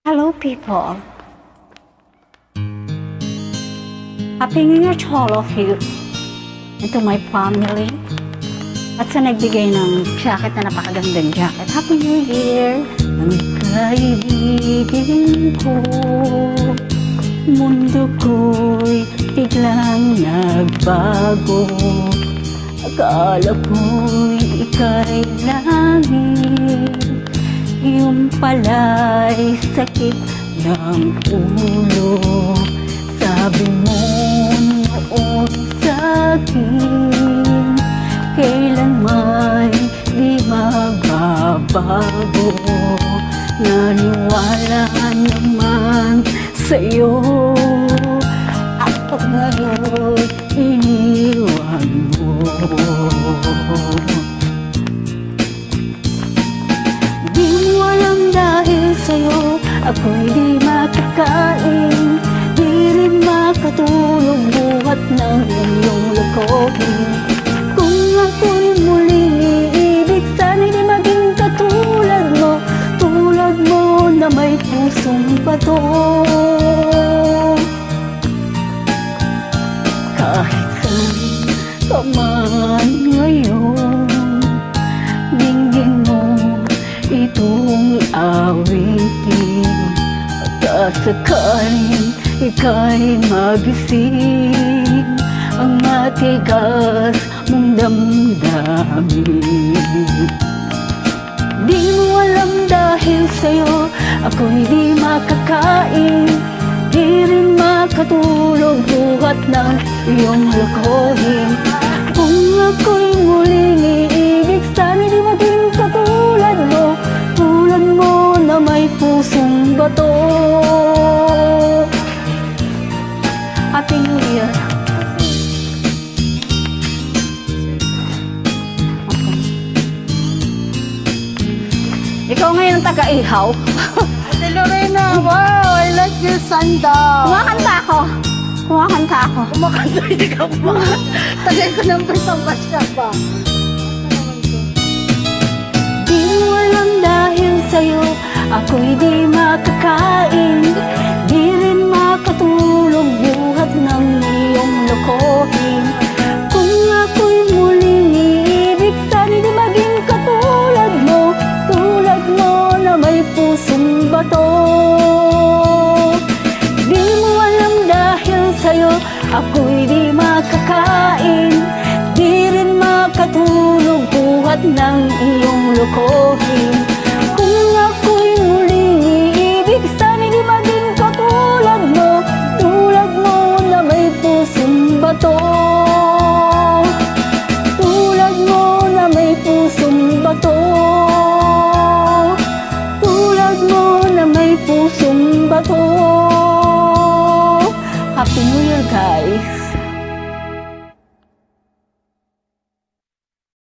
Hello people! Happy New Year to all of you and to my family at sa nagbigay ng jacket na napakagandang jacket. Happy New Year! Ang kaibigan ko, mundo ko'y biglang nagbago. Akala ko'y ika'y langit, yung pala'y sakit ng ulo. Sabi mo noon sa'kin, kailanman di magbabago. Naniwala naman sa'yo, ako ngayon iniwan mo. Di mo alam dahil sa'yo ako'y di makakain, di rin makatulog buhat ng iyong lokohin. Kung ako'y muling iibig, sana'y di maging katulad mo, tulad mo na may pusong bato. Kahit saan ka man ngayon, dinggin mo itong awitin. Pagkasakaling ika'y magising, ang matigas mong damdamin. Di mo alam dahil sa'yo ako'y di makakain, di rin makatulog buhat ng iyong lokohin. Kung ako'y muling iibig, sana'y di maging katulad mo, tulad mo na may pusong bato. Happy New Year! Okay. Ikaw ngayon ang taga-ihaw. Ate Lorena, wow! I like your sandal. Kumakanta ako. Kumakanta ako. Kumakanta, hindi ka kumakanta. Tagay ko ng isang basya pa. Di mo alam dahil sa'yo ako'y di makakain, di rin makatulog buhat ng iyong lokohin. Kung ako'y muling iibig, sana'y di maging katulad mo, tulad mo na may pusong bato. Di mo alam dahil sa'yo ako'y di makakain, di rin makatulog buhat ng iyong lokohin. Kung ako'y muling iibig, sana'y di maging katulad mo, tulad mo na may pusong bato. Tulad mo na may pusong bato, tulad mo na may pusong bato. Happy New Year, guys!